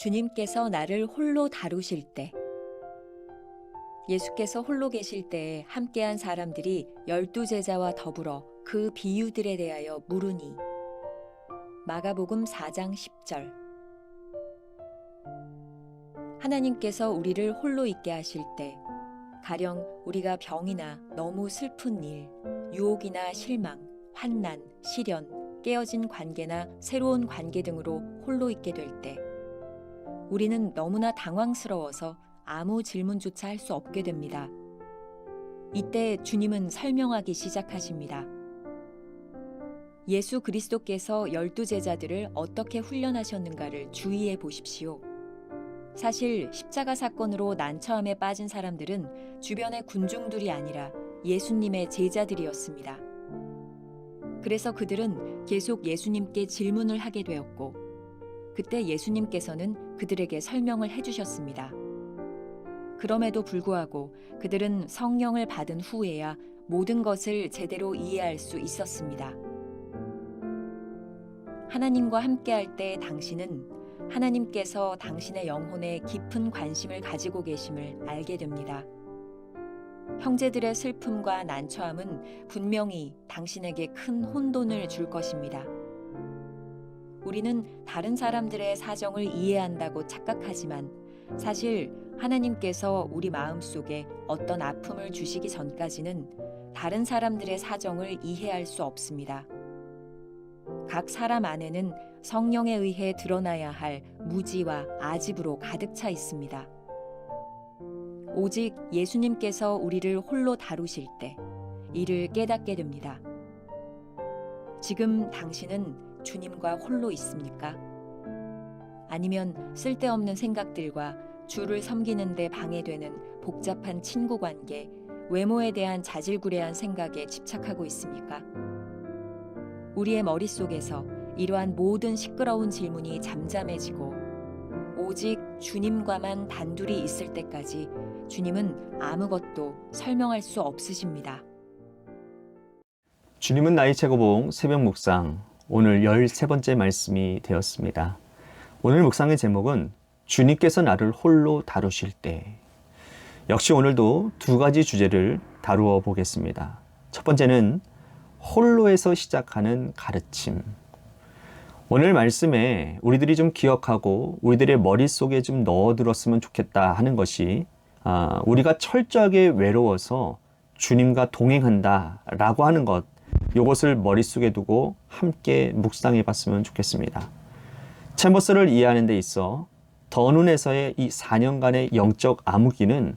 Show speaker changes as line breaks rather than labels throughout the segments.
주님께서 나를 홀로 다루실 때. 예수께서 홀로 계실 때에 함께한 사람들이 12제자와 더불어 그 비유들에 대하여 물으니. 마가복음 4장 10절. 하나님께서 우리를 홀로 있게 하실 때, 가령 우리가 병이나 너무 슬픈 일, 유혹이나 실망, 환난, 시련, 깨어진 관계나 새로운 관계 등으로 홀로 있게 될 때, 우리는 너무나 당황스러워서 아무 질문조차 할 수 없게 됩니다. 이때 주님은 설명하기 시작하십니다. 예수 그리스도께서 12제자들을 어떻게 훈련하셨는가를 주의해 보십시오. 사실 십자가 사건으로 난처함에 빠진 사람들은 주변의 군중들이 아니라 예수님의 제자들이었습니다. 그래서 그들은 계속 예수님께 질문을 하게 되었고, 그때 예수님께서는 그들에게 설명을 해주셨습니다. 그럼에도 불구하고 그들은 성령을 받은 후에야 모든 것을 제대로 이해할 수 있었습니다. 하나님과 함께할 때 당신은 하나님께서 당신의 영혼에 깊은 관심을 가지고 계심을 알게 됩니다. 형제들의 슬픔과 난처함은 분명히 당신에게 큰 혼돈을 줄 것입니다. 우리는 다른 사람들의 사정을 이해한다고 착각하지만 사실 하나님께서 우리 마음속에 어떤 아픔을 주시기 전까지는 다른 사람들의 사정을 이해할 수 없습니다. 각 사람 안에는 성령에 의해 드러나야 할 무지와 아집으로 가득 차 있습니다. 오직 예수님께서 우리를 홀로 다루실 때 이를 깨닫게 됩니다. 지금 당신은 주님과 홀로 있습니까? 아니면 쓸데없는 생각들과 주를 섬기는 데 방해되는 복잡한 친구 관계, 외모에 대한 자질구레한 생각에 집착하고 있습니까? 우리의 머릿속에서 이러한 모든 시끄러운 질문이 잠잠해지고 오직 주님과만 단둘이 있을 때까지 주님은 아무것도 설명할 수 없으십니다.
주님은 나의 최고봉 새벽 묵상, 오늘 13번째 말씀이 되었습니다. 오늘 묵상의 제목은 주님께서 나를 홀로 다루실 때. 역시 오늘도 두 가지 주제를 다루어 보겠습니다. 첫 번째는 홀로에서 시작하는 가르침. 오늘 말씀에 우리들이 좀 기억하고 우리들의 머릿속에 좀 넣어들었으면 좋겠다 하는 것이 우리가 철저하게 외로워서 주님과 동행한다 라고 하는 것, 이것을 머릿속에 두고 함께 묵상해 봤으면 좋겠습니다. 챔버스를 이해하는 데 있어 더눈에서의 이 4년간의 영적 암흑기는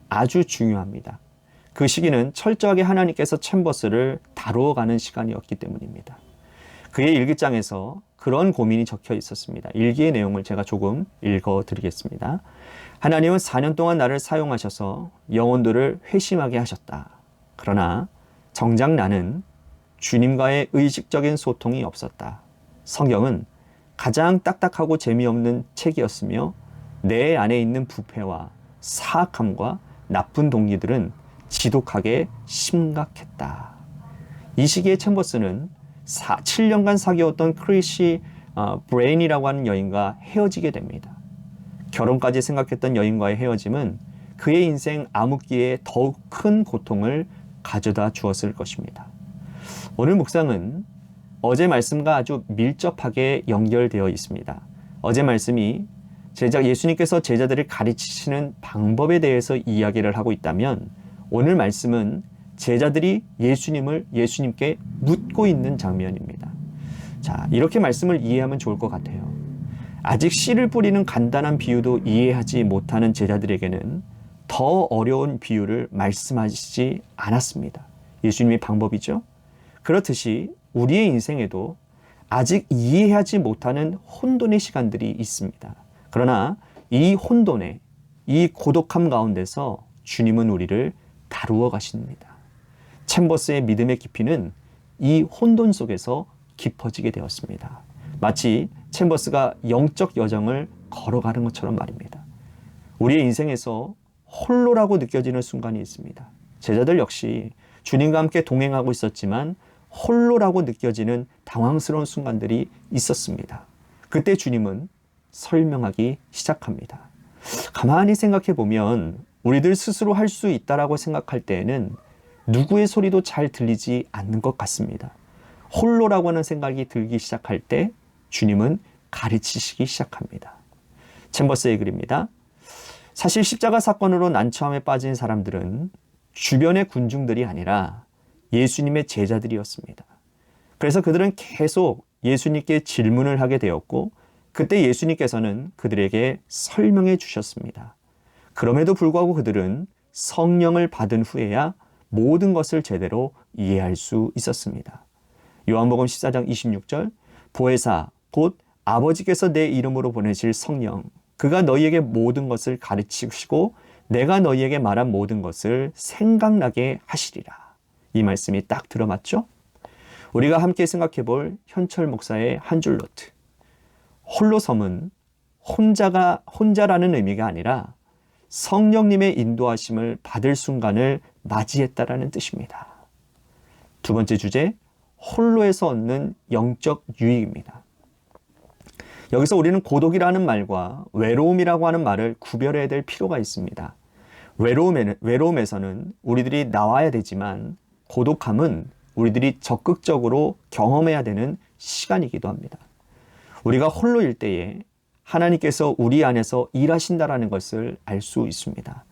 아주 중요합니다. 그 시기는 철저하게 하나님께서 챔버스를 다루어가는 시간이었기 때문입니다. 그의 일기장에서 그런 고민이 적혀 있었습니다. 일기의 내용을 제가 조금 읽어드리겠습니다. 하나님은 4년 동안 나를 사용하셔서 영혼들을 회심하게 하셨다. 그러나 정작 나는 주님과의 의식적인 소통이 없었다. 성경은 가장 딱딱하고 재미없는 책이었으며 내 안에 있는 부패와 사악함과 나쁜 동기들은 지독하게 심각했다. 이 시기에 챔버스는 7년간 사귀었던 크리시 브레인이라고 하는 여인과 헤어지게 됩니다. 결혼까지 생각했던 여인과의 헤어짐은 그의 인생 암흑기에 더욱 큰 고통을 가져다 주었을 것입니다. 오늘 묵상은 어제 말씀과 아주 밀접하게 연결되어 있습니다. 어제 말씀이 예수님께서 제자들을 가르치시는 방법에 대해서 이야기를 하고 있다면 오늘 말씀은 제자들이 예수님께 묻고 있는 장면입니다. 자, 이렇게 말씀을 이해하면 좋을 것 같아요. 아직 씨를 뿌리는 간단한 비유도 이해하지 못하는 제자들에게는 더 어려운 비유를 말씀하시지 않았습니다. 예수님의 방법이죠. 그렇듯이 우리의 인생에도 아직 이해하지 못하는 혼돈의 시간들이 있습니다. 그러나 이 혼돈에, 이 고독함 가운데서 주님은 우리를 다루어 가십니다. 챔버스의 믿음의 깊이는 이 혼돈 속에서 깊어지게 되었습니다. 마치 챔버스가 영적 여정을 걸어가는 것처럼 말입니다. 우리의 인생에서 홀로라고 느껴지는 순간이 있습니다. 제자들 역시 주님과 함께 동행하고 있었지만 홀로라고 느껴지는 당황스러운 순간들이 있었습니다. 그때 주님은 설명하기 시작합니다. 가만히 생각해 보면 우리들 스스로 할 수 있다라고 생각할 때에는 누구의 소리도 잘 들리지 않는 것 같습니다. 홀로라고 하는 생각이 들기 시작할 때 주님은 가르치시기 시작합니다. 챔버스의 글입니다. 사실 십자가 사건으로 난처함에 빠진 사람들은 주변의 군중들이 아니라 예수님의 제자들이었습니다. 그래서 그들은 계속 예수님께 질문을 하게 되었고 그때 예수님께서는 그들에게 설명해 주셨습니다. 그럼에도 불구하고 그들은 성령을 받은 후에야 모든 것을 제대로 이해할 수 있었습니다. 요한복음 14장 26절 보혜사 곧 아버지께서 내 이름으로 보내실 성령 그가 너희에게 모든 것을 가르치시고 내가 너희에게 말한 모든 것을 생각나게 하시리라. 이 말씀이 딱 들어맞죠? 우리가 함께 생각해 볼 현철 목사의 한 줄 노트. 홀로섬은 혼자라는 의미가 아니라 성령님의 인도하심을 받을 순간을 맞이했다라는 뜻입니다. 두 번째 주제, 홀로에서 얻는 영적 유익입니다. 여기서 우리는 고독이라는 말과 외로움이라고 하는 말을 구별해야 될 필요가 있습니다. 외로움에서는 우리들이 나와야 되지만 고독함은 우리들이 적극적으로 경험해야 되는 시간이기도 합니다. 우리가 홀로일 때에 하나님께서 우리 안에서 일하신다라는 것을 알 수 있습니다.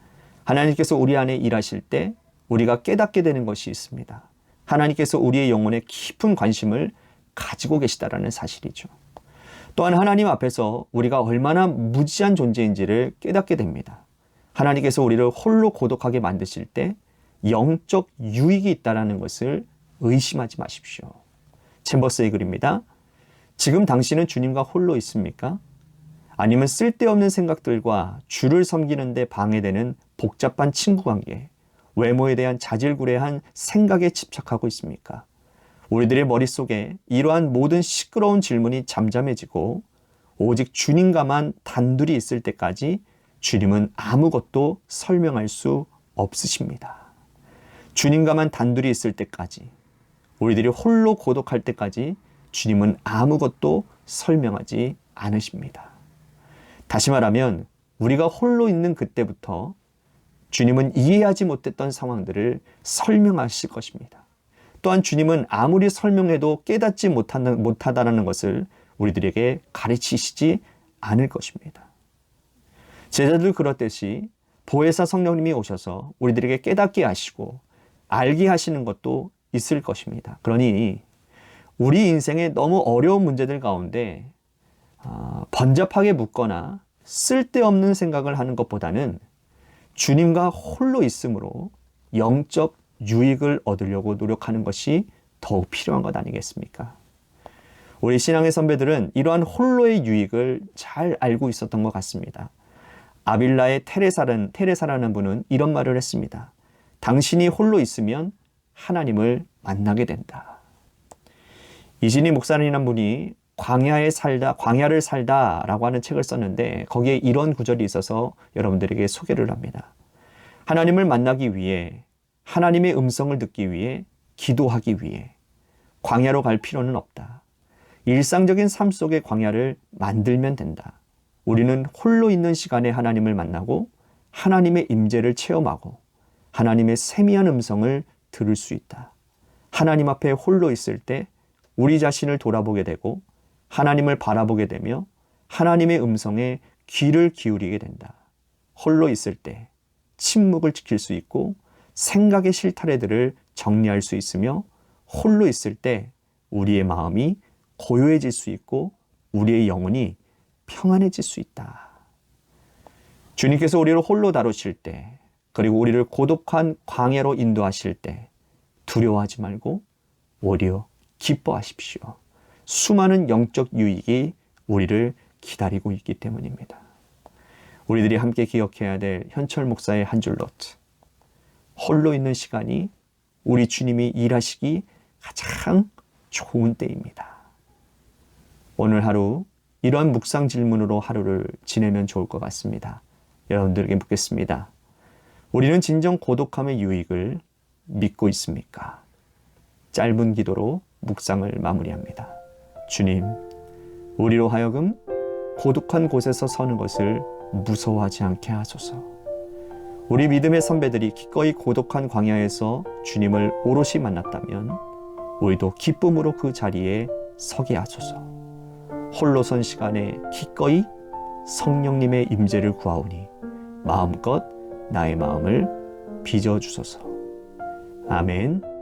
하나님께서 우리 안에 일하실 때 우리가 깨닫게 되는 것이 있습니다. 하나님께서 우리의 영혼에 깊은 관심을 가지고 계시다라는 사실이죠. 또한 하나님 앞에서 우리가 얼마나 무지한 존재인지를 깨닫게 됩니다. 하나님께서 우리를 홀로 고독하게 만드실 때 영적 유익이 있다는 것을 의심하지 마십시오. 챔버스의 글입니다. 지금 당신은 주님과 홀로 있습니까? 아니면 쓸데없는 생각들과 주를 섬기는 데 방해되는 복잡한 친구 관계, 외모에 대한 자질구레한 생각에 집착하고 있습니까? 우리들의 머릿속에 이러한 모든 시끄러운 질문이 잠잠해지고 오직 주님과만 단둘이 있을 때까지 주님은 아무것도 설명할 수 없으십니다. 주님과만 단둘이 있을 때까지, 우리들이 홀로 고독할 때까지 주님은 아무것도 설명하지 않으십니다. 다시 말하면 우리가 홀로 있는 그때부터 주님은 이해하지 못했던 상황들을 설명하실 것입니다. 또한 주님은 아무리 설명해도 깨닫지 못하다는 것을 우리들에게 가르치시지 않을 것입니다. 제자들 그렇듯이 보혜사 성령님이 오셔서 우리들에게 깨닫게 하시고 알게 하시는 것도 있을 것입니다. 그러니 우리 인생의 너무 어려운 문제들 가운데 번잡하게 묻거나 쓸데없는 생각을 하는 것보다는 주님과 홀로 있으므로 영적 유익을 얻으려고 노력하는 것이 더욱 필요한 것 아니겠습니까? 우리 신앙의 선배들은 이러한 홀로의 유익을 잘 알고 있었던 것 같습니다. 아빌라의 테레사라는 분은 이런 말을 했습니다. 당신이 홀로 있으면 하나님을 만나게 된다. 이진희 목사님이라는 분이 광야를 살다라고 하는 책을 썼는데 거기에 이런 구절이 있어서 여러분들에게 소개를 합니다. 하나님을 만나기 위해, 하나님의 음성을 듣기 위해, 기도하기 위해 광야로 갈 필요는 없다. 일상적인 삶 속의 광야를 만들면 된다. 우리는 홀로 있는 시간에 하나님을 만나고 하나님의 임재를 체험하고 하나님의 세미한 음성을 들을 수 있다. 하나님 앞에 홀로 있을 때 우리 자신을 돌아보게 되고 하나님을 바라보게 되며 하나님의 음성에 귀를 기울이게 된다. 홀로 있을 때 침묵을 지킬 수 있고 생각의 실타래들을 정리할 수 있으며 홀로 있을 때 우리의 마음이 고요해질 수 있고 우리의 영혼이 평안해질 수 있다. 주님께서 우리를 홀로 다루실 때 그리고 우리를 고독한 광야로 인도하실 때 두려워하지 말고 오히려 기뻐하십시오. 수많은 영적 유익이 우리를 기다리고 있기 때문입니다. 우리들이 함께 기억해야 될 현철 목사의 한 줄 노트. 홀로 있는 시간이 우리 주님이 일하시기 가장 좋은 때입니다. 오늘 하루 이러한 묵상 질문으로 하루를 지내면 좋을 것 같습니다. 여러분들에게 묻겠습니다. 우리는 진정 고독함의 유익을 믿고 있습니까? 짧은 기도로 묵상을 마무리합니다. 주님, 우리로 하여금 고독한 곳에서 서는 것을 무서워하지 않게 하소서. 우리 믿음의 선배들이 기꺼이 고독한 광야에서 주님을 오롯이 만났다면 우리도 기쁨으로 그 자리에 서게 하소서. 홀로 선 시간에 기꺼이 성령님의 임재를 구하오니 마음껏 나의 마음을 빚어주소서. 아멘.